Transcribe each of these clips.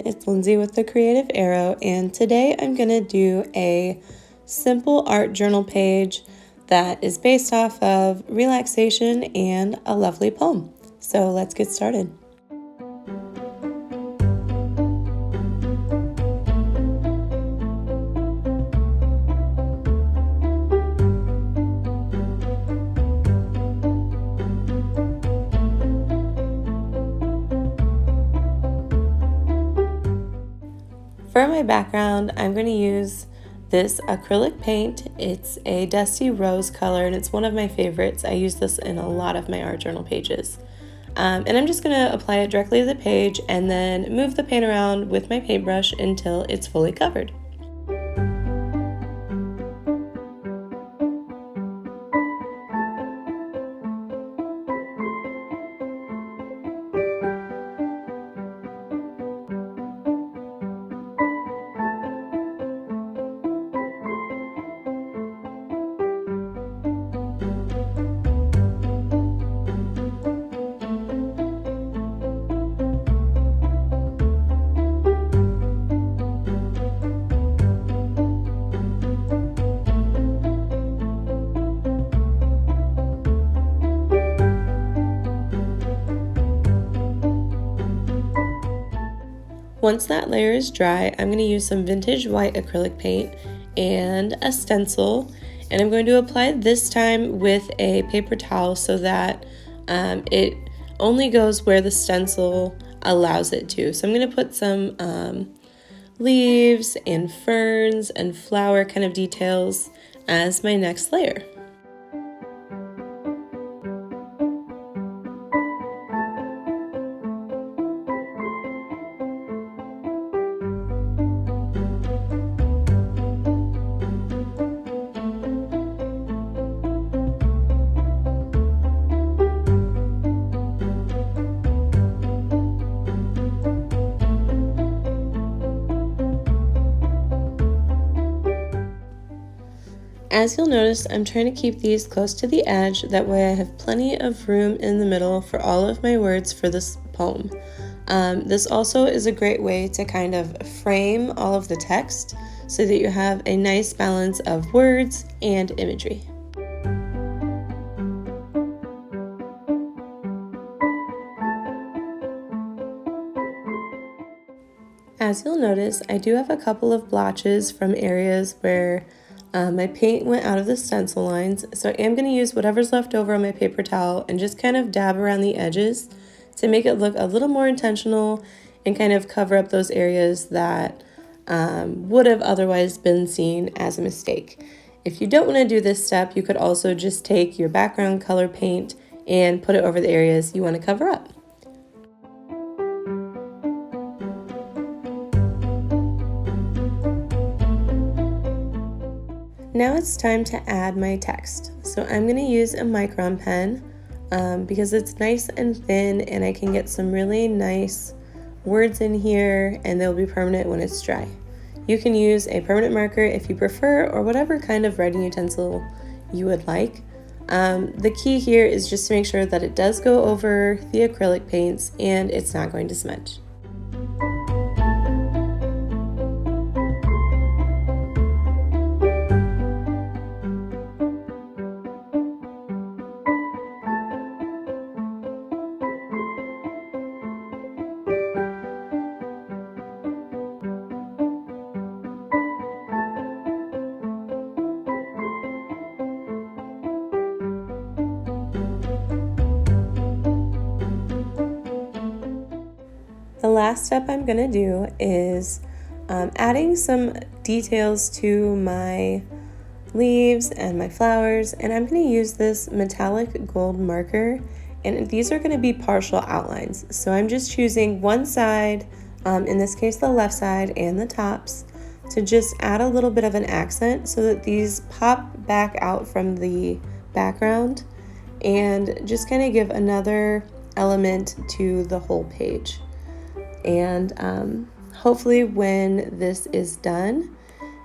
it's Lindsay with the Creative Arrow, and today I'm going to do a simple art journal page that is based off of relaxation and a lovely poem. So let's get started. For my background, I'm going to use this acrylic paint. It's a dusty rose color and it's one of my favorites. I use this in a lot of my art journal pages. And I'm just going to apply it directly to the page and then move the paint around with my paintbrush until it's fully covered. Once that layer is dry, I'm going to use some vintage white acrylic paint and a stencil, and I'm going to apply it this time with a paper towel so that it only goes where the stencil allows it to. So I'm going to put some leaves and ferns and flower kind of details as my next layer. As you'll notice, I'm trying to keep these close to the edge, that way I have plenty of room in the middle for all of my words for this poem. This also is a great way to kind of frame all of the text so that you have a nice balance of words and imagery. As you'll notice, I do have a couple of blotches from areas where my paint went out of the stencil lines, so I am going to use whatever's left over on my paper towel and just kind of dab around the edges to make it look a little more intentional and kind of cover up those areas that would have otherwise been seen as a mistake. If you don't want to do this step, you could also just take your background color paint and put it over the areas you want to cover up. Now it's time to add my text. So I'm going to use a micron pen because it's nice and thin and I can get some really nice words in here and they'll be permanent when it's dry. You can use a permanent marker if you prefer, or whatever kind of writing utensil you would like. The key here is just to make sure that it does go over the acrylic paints and it's not going to smudge. The last step I'm going to do is adding some details to my leaves and my flowers, and I'm going to use this metallic gold marker, and these are going to be partial outlines. So I'm just choosing one side, in this case the left side and the tops, to just add a little bit of an accent so that these pop back out from the background and just kind of give another element to the whole page. And hopefully when this is done,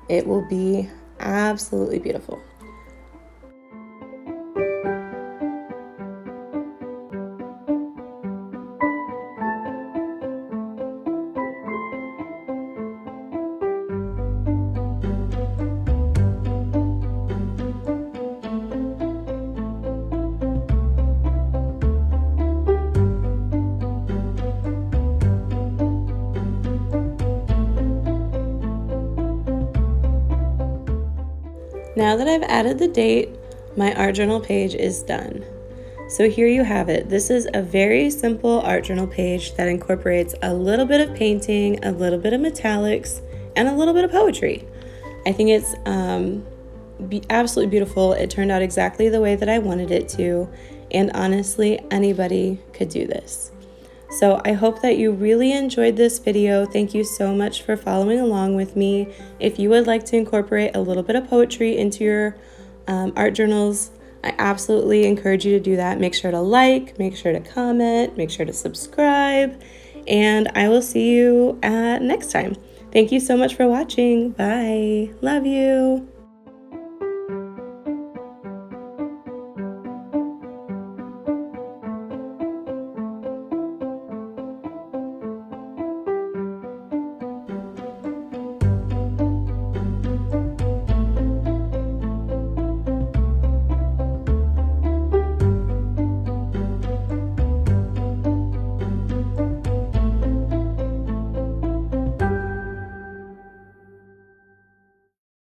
it will be absolutely beautiful. Now that I've added the date, my art journal page is done. So here you have it. This is a very simple art journal page that incorporates a little bit of painting, a little bit of metallics, and a little bit of poetry. I think it's absolutely beautiful. It turned out exactly the way that I wanted it to, and honestly, anybody could do this. So I hope that you really enjoyed this video. Thank you so much for following along with me. If you would like to incorporate a little bit of poetry into your art journals, I absolutely encourage you to do that. Make sure to like, make sure to comment, make sure to subscribe, and I will see you next time. Thank you so much for watching. Bye. Love you.